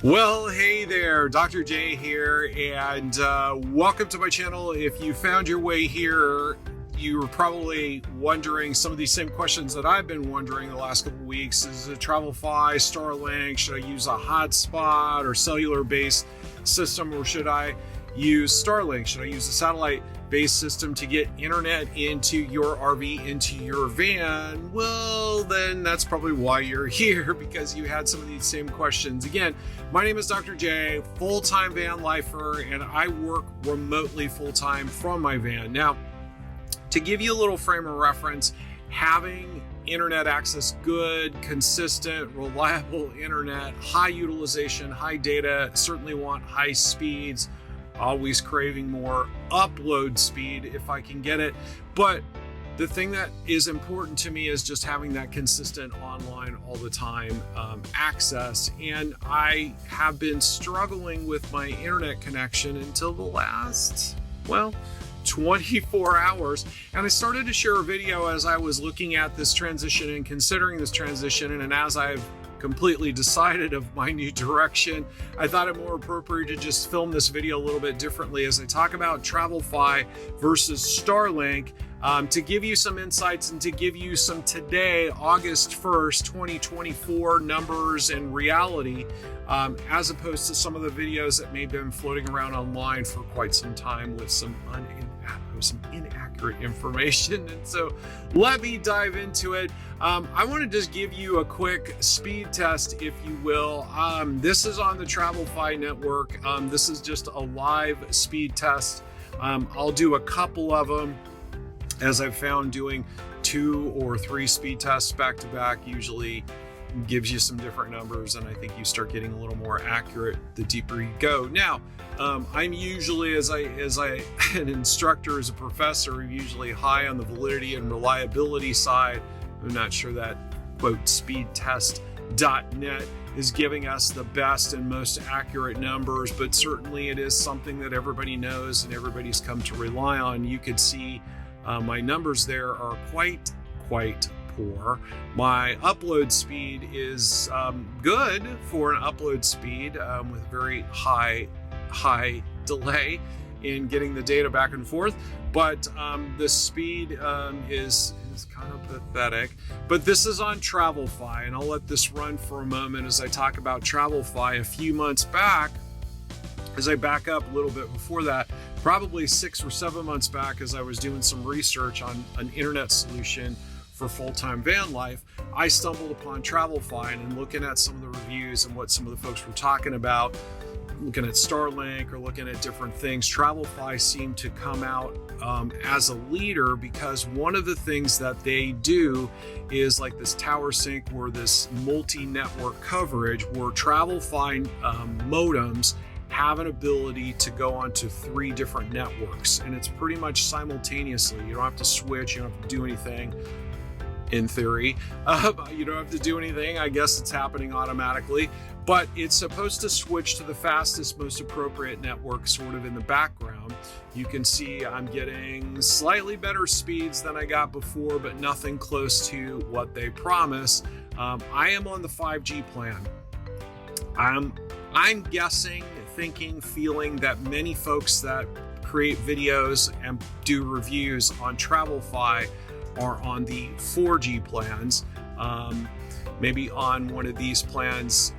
Well, hey there, Dr. J here, and welcome to my channel. If you found your way here, you were probably wondering some of these same questions that I've been wondering the last couple of weeks. Is it TravelFi, Starlink? Should I use a hotspot or cellular-based system, or should I use Starlink? Should I use a satellite-based system to get internet into your RV, into your van? Well, then that's probably why you're here, because you had some of these same questions. Again, my name is Dr. J, full-time van lifer, and I work remotely full-time from my van. Now, to give you a little frame of reference, having internet access, good, consistent, reliable internet, high utilization, high data, certainly want high speeds, always craving more upload speed if I can get it. But the thing that is important to me is just having that consistent online all the time access. And I have been struggling with my internet connection until the last, 24 hours. And I started to share a video as I was looking at this transition and considering this transition. And as I've completely decided of my new direction, I thought it more appropriate to just film this video a little bit differently as I talk about TravelFi versus Starlink, to give you some insights and to give you some today, August 1st, 2024 numbers and reality, as opposed to some of the videos that may have been floating around online for quite some time with some inaccurate information. And so let me dive into it. I want to just give you a quick speed test, if you will. This is on the TravelFi network. This is just a live speed test. I'll do a couple of them, as I've found doing 2 or 3 speed tests back to back usually gives you some different numbers, and I think you start getting a little more accurate the deeper you go. Now, I'm usually, as an instructor, as a professor, usually high on the validity and reliability side. I'm not sure that quote speedtest.net is giving us the best and most accurate numbers, but certainly it is something that everybody knows and everybody's come to rely on. You could see my numbers there are quite poor. My upload speed is good for an upload speed with very high delay in getting the data back and forth, but the speed is kind of pathetic. But this is on TravelFi, and I'll let this run for a moment as I talk about TravelFi. A few months back, as I back up a little bit before that, probably 6 or 7 months back, as I was doing some research on an internet solution for full-time van life, I stumbled upon TravelFi, and in looking at some of the reviews and what some of the folks were talking about, looking at Starlink or looking at different things, TravelFi seemed to come out as a leader, because one of the things that they do is like this tower sync, or this multi-network coverage, where TravelFi modems have an ability to go onto 3 different networks, and it's pretty much simultaneously. You don't have to switch, you don't have to do anything. In theory, you don't have to do anything. I guess it's happening automatically, but it's supposed to switch to the fastest, most appropriate network sort of in the background. You can see I'm getting slightly better speeds than I got before, but nothing close to what they promise. I am on the 5G plan. I'm guessing, thinking, feeling that many folks that create videos and do reviews on TravelFi are on the 4G plans. Maybe on one of these plans,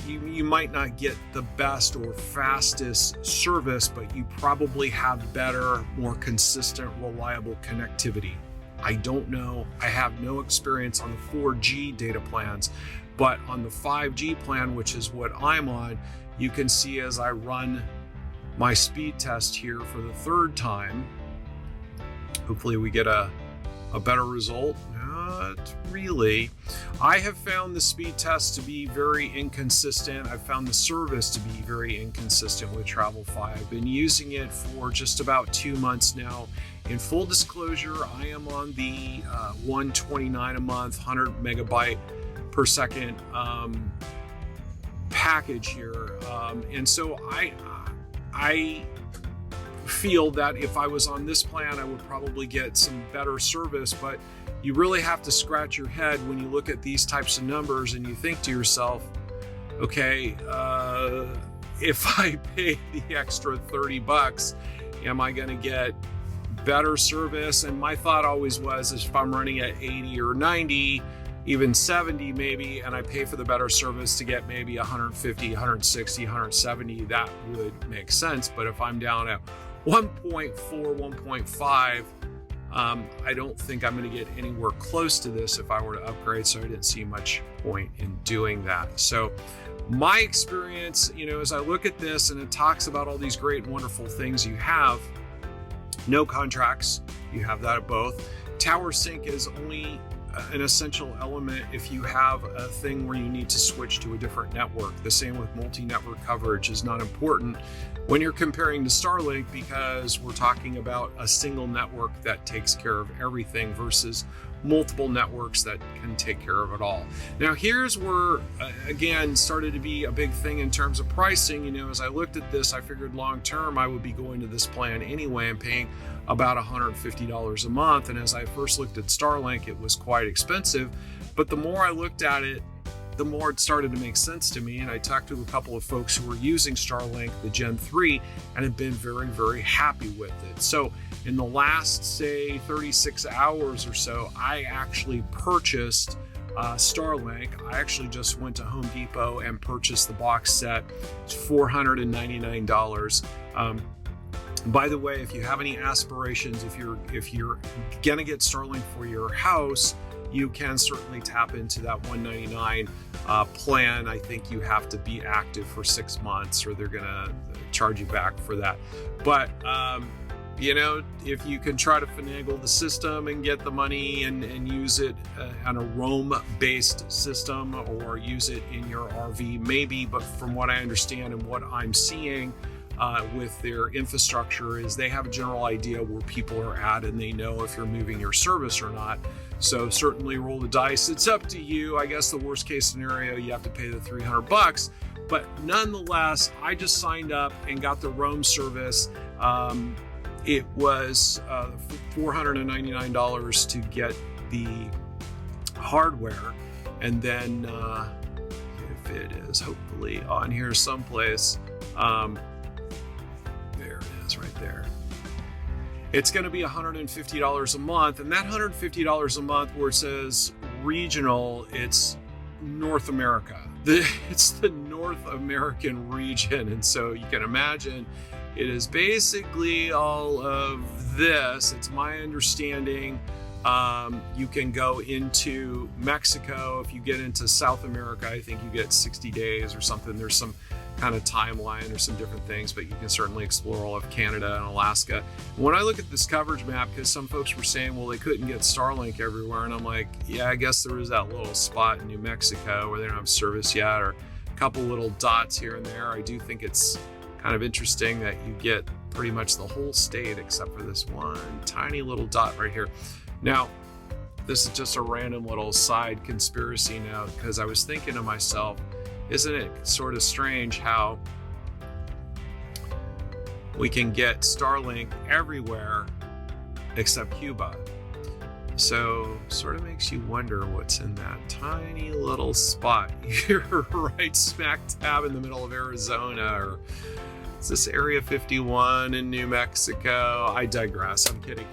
you might not get the best or fastest service, but you probably have better, more consistent, reliable connectivity. I don't know. I have no experience on the 4G data plans, but on the 5G plan, which is what I'm on, you can see as I run my speed test here for the 3rd time, hopefully we get a better result. Not really. I have found the speed test to be very inconsistent. I've found the service to be very inconsistent with TravelFi. I've been using it for just about 2 months now. In full disclosure, I am on the $129 a month, 100 megabyte per second package here, and so I feel that if I was on this plan, I would probably get some better service, but you really have to scratch your head when you look at these types of numbers and you think to yourself, okay, if I pay the extra 30 bucks, am I going to get better service? And my thought always was, if I'm running at 80 or 90, even 70 maybe, and I pay for the better service to get maybe 150, 160, 170, that would make sense. But if I'm down at 1.4, 1.5, I don't think I'm going to get anywhere close to this if I were to upgrade, so I didn't see much point in doing that. So my experience, as I look at this, and it talks about all these great and wonderful things you have, no contracts, you have that at both. Tower sync is only an essential element if you have a thing where you need to switch to a different network. The same with multi-network coverage is not important when you're comparing to Starlink, because we're talking about a single network that takes care of everything versus multiple networks that can take care of it all. Now here's where again started to be a big thing in terms of pricing. As I looked at this, I figured long term I would be going to this plan anyway and paying about $150 a month. And as I first looked at Starlink, it was quite expensive, but the more I looked at it, the more it started to make sense to me. And I talked to a couple of folks who were using Starlink, the Gen 3, and have been very, very happy with it. So in the last, say, 36 hours or so, I actually purchased Starlink. I actually just went to Home Depot and purchased the box set. It's $499. By the way, if you have any aspirations, if you're gonna get Starlink for your house, you can certainly tap into that $199 plan. I think you have to be active for 6 months or they're gonna charge you back for that. But if you can try to finagle the system and get the money and use it on a roam-based system, or use it in your RV, maybe. But from what I understand and what I'm seeing with their infrastructure is they have a general idea where people are at, and they know if you're moving your service or not. So certainly roll the dice. It's up to you. I guess the worst case scenario, you have to pay the 300 bucks. But nonetheless, I just signed up and got the roam service. It was $499 to get the hardware. And then if it is hopefully on here someplace, there it is right there. It's going to be $150 a month. And that $150 a month where it says regional, it's North America. It's the North American region. And so you can imagine it is basically all of this. It's my understanding you can go into Mexico. If you get into South America, I think you get 60 days or something. There's some kind of timeline or some different things, but you can certainly explore all of Canada and Alaska. When I look at this coverage map, because some folks were saying, well, they couldn't get Starlink everywhere. And I'm like, yeah, I guess there is that little spot in New Mexico where they don't have service yet, or a couple little dots here and there. I do think it's kind of interesting that you get pretty much the whole state except for this one tiny little dot right here. Now, this is just a random little side conspiracy note, because I was thinking to myself, isn't it sort of strange how we can get Starlink everywhere except Cuba? So sort of makes you wonder what's in that tiny little spot here, right smack dab in the middle of Arizona, or is this Area 51 in New Mexico? I digress, I'm kidding.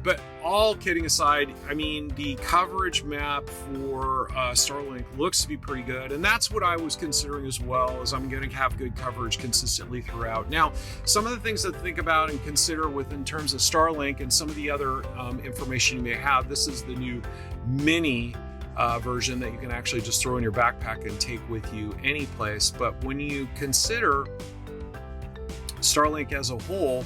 But all kidding aside, I mean, the coverage map for Starlink looks to be pretty good. And that's what I was considering as well, is I'm going to have good coverage consistently throughout. Now, some of the things to think about and consider in terms of Starlink and some of the other information you may have, this is the new mini version that you can actually just throw in your backpack and take with you any place. But when you consider Starlink as a whole,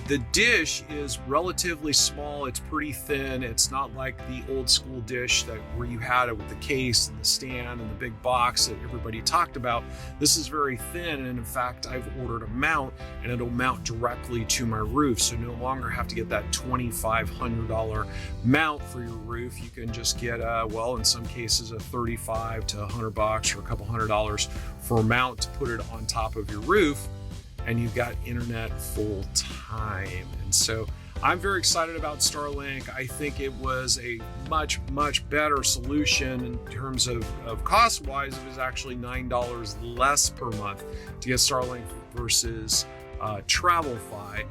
the dish is relatively small. It's pretty thin. It's not like the old school dish where you had it with the case and the stand and the big box that everybody talked about. This is very thin, and in fact, I've ordered a mount, and it'll mount directly to my roof. So no longer have to get that $2,500 mount for your roof. You can just get in some cases, a $35 to $100 or a couple $100 for a mount to put it on top of your roof, and you've got internet full time. And so I'm very excited about Starlink. I think it was a much, much better solution in terms of cost-wise. It was actually $9 less per month to get Starlink versus TravelFi.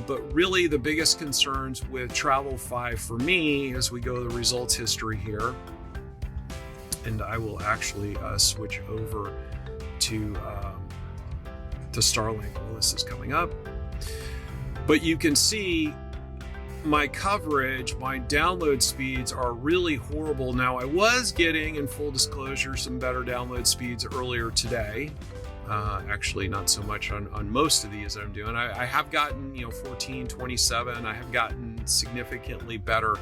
But really the biggest concerns with TravelFi for me, as we go to the results history here, and I will actually switch over to Starlink while this is coming up. But you can see my coverage, my download speeds are really horrible. Now, I was getting, in full disclosure, some better download speeds earlier today. Actually, not so much on most of these that I'm doing. I have gotten, 14, 27. I have gotten significantly better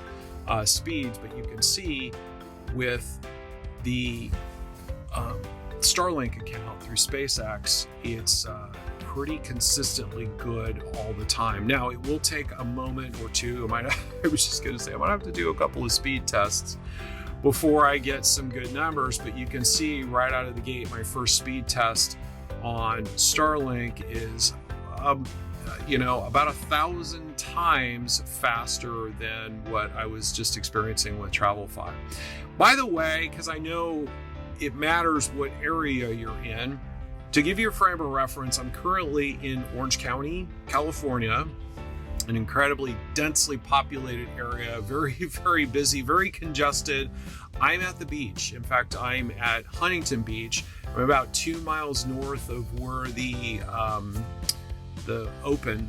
speeds, but you can see with the Starlink account through SpaceX, it's pretty consistently good all the time. Now, it will take a moment or two. I was just going to say, I might have to do a couple of speed tests before I get some good numbers, but you can see right out of the gate, my first speed test on Starlink is, about 1,000 times faster than what I was just experiencing with TravelFi. By the way, because I know it matters what area you're in, to give you a frame of reference, I'm currently in Orange County, California, an incredibly densely populated area, very, very busy, very congested. I'm at the beach. In fact, I'm at Huntington Beach. I'm about 2 miles north of where the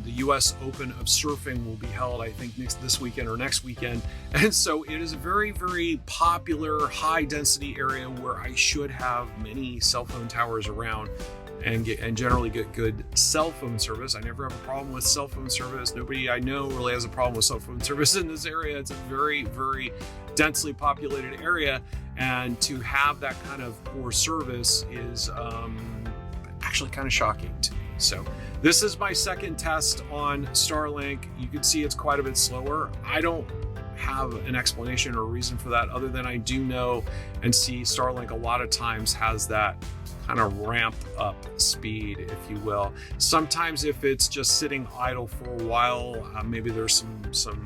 U.S. Open of surfing will be held, I think this weekend or next weekend. And so it is a very, very popular, high density area where I should have many cell phone towers around and generally get good cell phone service. I never have a problem with cell phone service. Nobody I know really has a problem with cell phone service in this area. It's a very, very densely populated area. And to have that kind of poor service is actually kind of shocking to me. So this is my second test on Starlink. You can see it's quite a bit slower. I don't have an explanation or reason for that, other than I do know and see Starlink a lot of times has that kind of ramped up speed, if you will. Sometimes if it's just sitting idle for a while, maybe there's some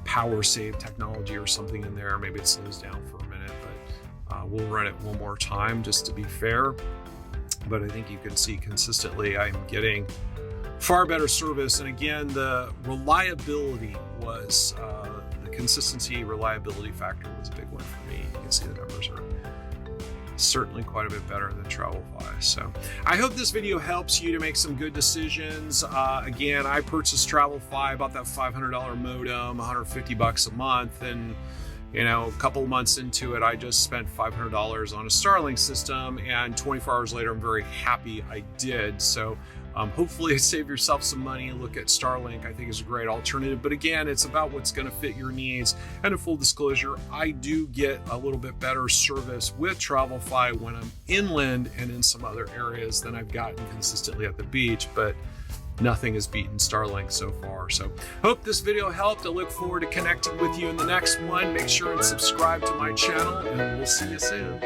power save technology or something in there. Maybe it slows down for a minute, but we'll run it one more time just to be fair. But I think you can see consistently I'm getting far better service. And again, the reliability was, the consistency reliability factor was a big one for me. You can see the numbers are certainly quite a bit better than TravelFi. So I hope this video helps you to make some good decisions. Again, I purchased TravelFi, about that $500 modem, $150 a month, and a couple of months into it, I just spent $500 on a Starlink system, and 24 hours later, I'm very happy I did. So hopefully save yourself some money and look at Starlink. I think is a great alternative. But again, it's about what's going to fit your needs. And in full disclosure, I do get a little bit better service with TravelFi when I'm inland and in some other areas than I've gotten consistently at the beach. But nothing has beaten Starlink so far. So hope this video helped. I look forward to connecting with you in the next one. Make sure and subscribe to my channel, and we'll see you soon.